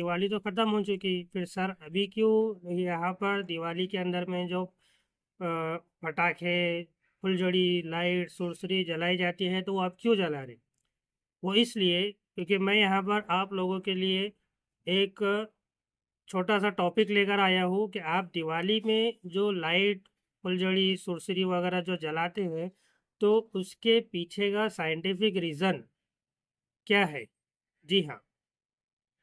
दिवाली तो ख़त्म हो चुकी, फिर सर अभी क्यों यहाँ पर दिवाली के अंदर में जो पटाखे, फुलझड़ी, लाइट, सुरसरी जलाई जाती है तो वो आप क्यों जला रहे? वो इसलिए क्योंकि मैं यहाँ पर आप लोगों के लिए एक छोटा सा टॉपिक लेकर आया हूँ कि आप दिवाली में जो लाइट, फुलझड़ी, सुरसरी वगैरह जो जलाते हैं तो उसके पीछे का साइंटिफिक रीज़न क्या है। जी हाँ,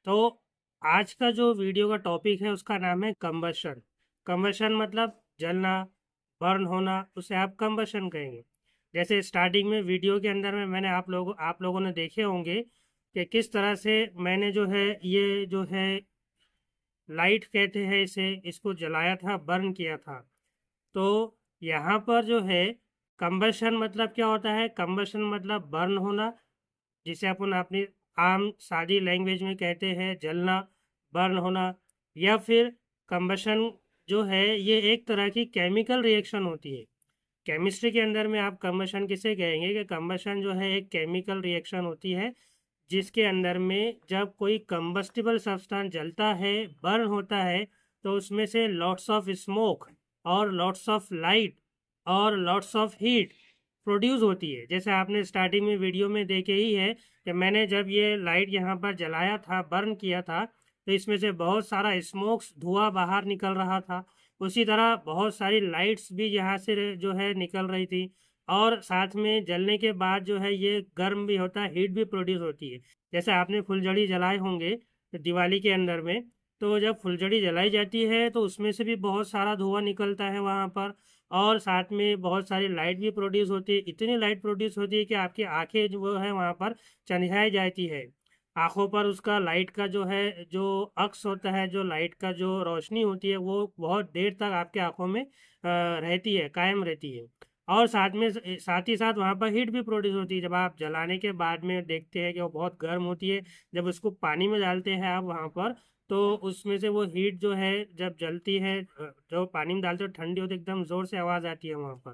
तो आज का जो वीडियो का टॉपिक है उसका नाम है कंबशन। कंबशन मतलब जलना, बर्न होना, उसे आप कंबशन कहेंगे। जैसे स्टार्टिंग में वीडियो के अंदर में मैंने आप लोगों ने देखे होंगे कि किस तरह से मैंने जो है ये जो है लाइट कहते हैं इसे, इसको जलाया था, बर्न किया था। तो यहाँ पर जो है कंबशन मतलब क्या होता है? कंबशन मतलब बर्न होना, जिसे अपन अपनी आम सादी लैंग्वेज में कहते हैं जलना, बर्न होना। या फिर कंबशन जो है ये एक तरह की केमिकल रिएक्शन होती है। केमिस्ट्री के अंदर में आप कंबशन किसे कहेंगे कि कंबशन जो है एक केमिकल रिएक्शन होती है जिसके अंदर में जब कोई कंबस्टिबल सब्सटेंस जलता है, बर्न होता है, तो उसमें से लॉट्स ऑफ स्मोक और लॉट्स ऑफ लाइट और लॉट्स ऑफ हीट प्रोड्यूस होती है। जैसे आपने स्टार्टिंग में वीडियो में देखे ही है कि मैंने जब ये लाइट यहाँ पर जलाया था, बर्न किया था, तो इसमें से बहुत सारा स्मोक्स, धुआं बाहर निकल रहा था। उसी तरह बहुत सारी लाइट्स भी यहाँ से जो है निकल रही थी, और साथ में जलने के बाद जो है ये गर्म भी होता है, हीट भी प्रोड्यूस होती है। जैसे आपने फुलझड़ी जलाए होंगे तो दिवाली के अंदर में, तो जब फुलझड़ी जलाई जाती है तो उसमें से भी बहुत सारा धुआं निकलता है वहाँ पर, और साथ में बहुत सारी लाइट भी प्रोड्यूस होती है। इतनी लाइट प्रोड्यूस होती है कि आपकी आंखें जो है वहाँ पर चंधियाई जाती है। आँखों पर उसका लाइट का जो है जो अक्स होता है, जो लाइट का जो रोशनी होती है वो बहुत देर तक आपके आँखों में रहती है, कायम रहती है। और साथ ही साथ वहाँ पर हीट भी प्रोड्यूस होती है। जब आप जलाने के बाद में देखते हैं कि वो बहुत गर्म होती है, जब उसको पानी में डालते हैं आप वहाँ पर, तो उसमें से वो हीट जो है जब जलती है, जो पानी में डालते हो ठंडी होती है, एकदम ज़ोर से आवाज़ आती है वहाँ पर।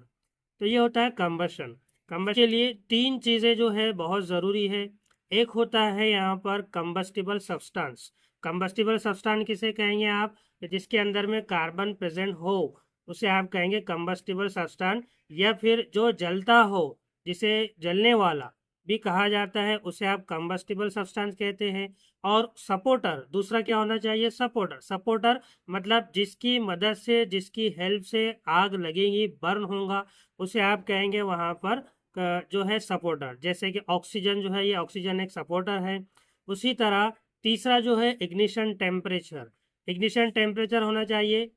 तो ये होता है कंबशन। कंबशन के लिए तीन चीज़ें जो है बहुत ज़रूरी है। एक होता है यहाँ पर कंबस्टिबल सब्सटेंस। कंबस्टिबल सब्सटेंस किसे कहेंगे आप? जिसके अंदर में कार्बन प्रेजेंट हो उसे आप कहेंगे कंबस्टिबल सब्सटेंस। या फिर जो जलता हो, जिसे जलने वाला भी कहा जाता है, उसे आप कंबस्टिबल सब्सटेंस कहते हैं। और सपोर्टर दूसरा क्या होना चाहिए? सपोर्टर। सपोर्टर मतलब जिसकी मदद से, जिसकी हेल्प से आग लगेगी, बर्न होगा, उसे आप कहेंगे वहाँ पर जो है सपोर्टर। जैसे कि ऑक्सीजन जो है, ये ऑक्सीजन एक सपोर्टर है। उसी तरह तीसरा जो है इग्निशन टेम्परेचर। इग्निशन टेम्परेचर होना चाहिए।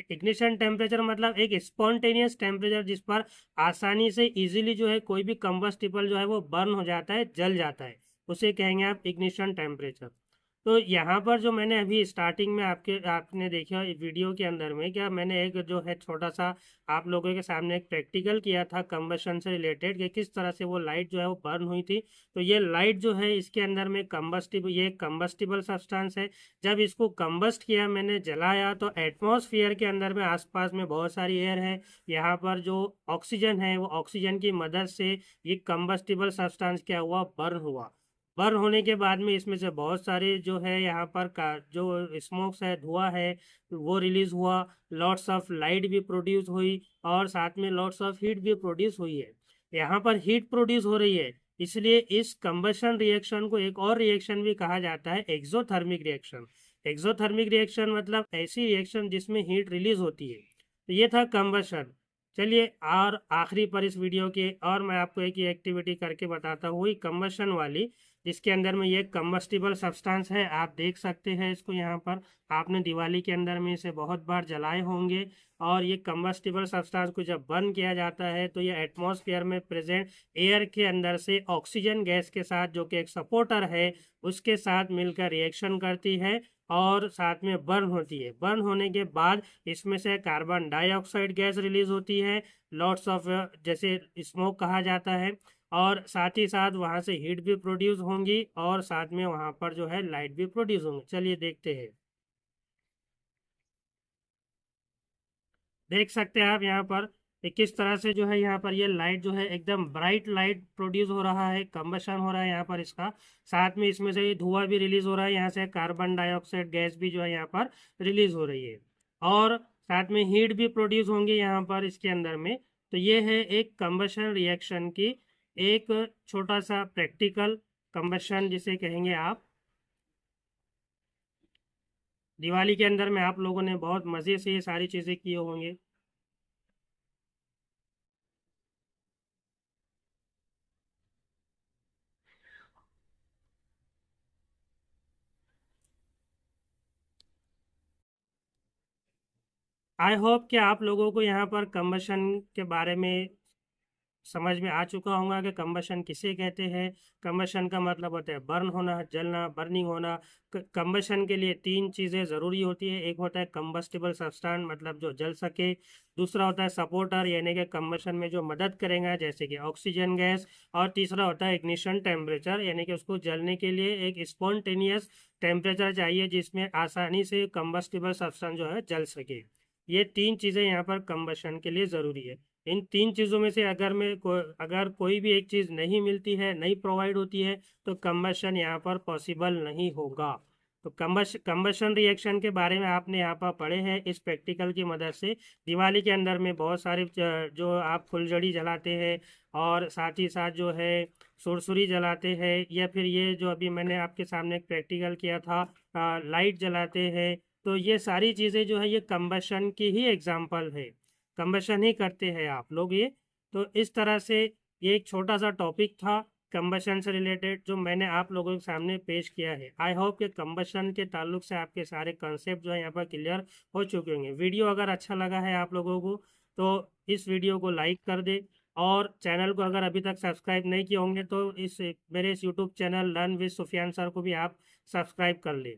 इग्निशन टेम्परेचर मतलब एक स्पॉन्टेनियस टेम्परेचर जिस पर आसानी से इजीली जो है कोई भी कंबस्टिबल जो है वो बर्न हो जाता है, जल जाता है, उसे कहेंगे आप इग्निशन टेम्परेचर। तो यहाँ पर जो मैंने अभी स्टार्टिंग में आपने देखा वीडियो के अंदर में, क्या मैंने एक जो है छोटा सा आप लोगों के सामने एक प्रैक्टिकल किया था कंबशन से रिलेटेड कि किस तरह से वो लाइट जो है वो बर्न हुई थी। तो ये लाइट जो है इसके अंदर में ये कंबस्टिबल सब्सटेंस है। जब इसको कंबस्ट किया, मैंने जलाया, तो एटमॉस्फेयर के अंदर में आसपास में बहुत सारी एयर है। यहाँ पर जो ऑक्सीजन है वो ऑक्सीजन की मदद से ये कंबस्टिबल सब्सटेंस क्या हुआ? बर्न हुआ। बर्न होने के बाद में इसमें से बहुत सारे जो है यहाँ पर का जो स्मोक्स है, धुआं है, वो रिलीज हुआ। लॉट्स ऑफ लाइट भी प्रोड्यूस हुई और साथ में लॉट्स ऑफ हीट भी प्रोड्यूस हुई है। यहाँ पर हीट प्रोड्यूस हो रही है, इसलिए इस कंबशन रिएक्शन को एक और रिएक्शन भी कहा जाता है, एक्सोथर्मिक रिएक्शन। एक्सोथर्मिक रिएक्शन मतलब ऐसी रिएक्शन जिसमें हीट रिलीज होती है। तो ये था कंबशन। चलिए, और आखिरी पर इस वीडियो के और मैं आपको एक ही एक्टिविटी करके बताता हूँ, वही कंबशन वाली, जिसके अंदर में ये कंबस्टिबल सब्सटेंस है। आप देख सकते हैं इसको यहाँ पर, आपने दिवाली के अंदर में इसे बहुत बार जलाए होंगे। और ये कंबस्टिबल सब्सटेंस को जब बर्न किया जाता है तो ये एटमॉस्फेयर में प्रेजेंट एयर के अंदर से ऑक्सीजन गैस के साथ, जो कि एक सपोर्टर है, उसके साथ मिलकर रिएक्शन करती है और साथ में बर्न होती है। बर्न होने के बाद इसमें से कार्बन डाइऑक्साइड गैस रिलीज होती है, लॉट्स ऑफ, जैसे स्मोक कहा जाता है। और साथ ही साथ वहाँ से हीट भी प्रोड्यूस होंगी और साथ में वहाँ पर जो है लाइट भी प्रोड्यूस होंगी। चलिए देखते हैं। देख सकते हैं आप यहाँ पर कि किस तरह से जो है यहाँ पर ये लाइट जो है एकदम ब्राइट लाइट प्रोड्यूस हो रहा है, कंबशन हो रहा है यहाँ पर इसका। साथ में इसमें से धुआं भी रिलीज हो रहा है, यहाँ से कार्बन डाइऑक्साइड गैस भी जो है यहाँ पर रिलीज हो रही है, और साथ में हीट भी प्रोड्यूस होंगे यहाँ पर इसके अंदर में। तो ये है एक कंबशन रिएक्शन की एक छोटा सा प्रैक्टिकल कंबशन जिसे कहेंगे आप। दिवाली के अंदर में आप लोगों ने बहुत मज़े से ये सारी चीज़ें किए होंगे। आई होप कि आप लोगों को यहाँ पर कंबशन के बारे में समझ में आ चुका होगा कि कंबशन किसे कहते हैं। कंबशन का मतलब होता है बर्न होना, जलना, बर्निंग होना। कंबशन के लिए तीन चीज़ें ज़रूरी होती है। एक होता है कंबस्टिबल सब्सटेंस, मतलब जो जल सके। दूसरा होता है सपोर्टर, यानी कि कंबशन में जो मदद करेगा, जैसे कि ऑक्सीजन गैस। और तीसरा होता है इग्निशन टेम्परेचर, यानी कि उसको जलने के लिए एक स्पॉन्टेनियस टेम्परेचर चाहिए जिसमें आसानी से कंबस्टिबल सब्सटेंस जो है जल सके। ये तीन चीज़ें यहाँ पर कंबशन के लिए ज़रूरी है। इन तीन चीज़ों में से अगर कोई भी एक चीज़ नहीं मिलती है, नहीं प्रोवाइड होती है, तो कंबशन यहाँ पर पॉसिबल नहीं होगा। तो कंबशन रिएक्शन के बारे में आपने यहाँ पर पढ़े हैं इस प्रैक्टिकल की मदद से। दिवाली के अंदर में बहुत सारे जो आप फुलझड़ी जलाते हैं, और साथ ही साथ जो है सुरसुरी जलाते हैं, या फिर ये जो अभी मैंने आपके सामने एक प्रैक्टिकल किया था, लाइट जलाते हैं। तो ये सारी चीज़ें जो है ये कंबशन की ही एग्जाम्पल है, कंबशन ही करते हैं आप लोग ये। तो इस तरह से ये एक छोटा सा टॉपिक था कंबशन से रिलेटेड जो मैंने आप लोगों के सामने पेश किया है। आई होप कि कंबशन के ताल्लुक से आपके सारे कंसेप्ट जो है यहाँ पर क्लियर हो चुके होंगे। वीडियो अगर अच्छा लगा है आप लोगों को तो इस वीडियो को लाइक कर दे, और चैनल को अगर अभी तक सब्सक्राइब नहीं किए होंगे तो मेरे इस YouTube channel learn with Sufiyan sir को भी आप सब्सक्राइब कर ले।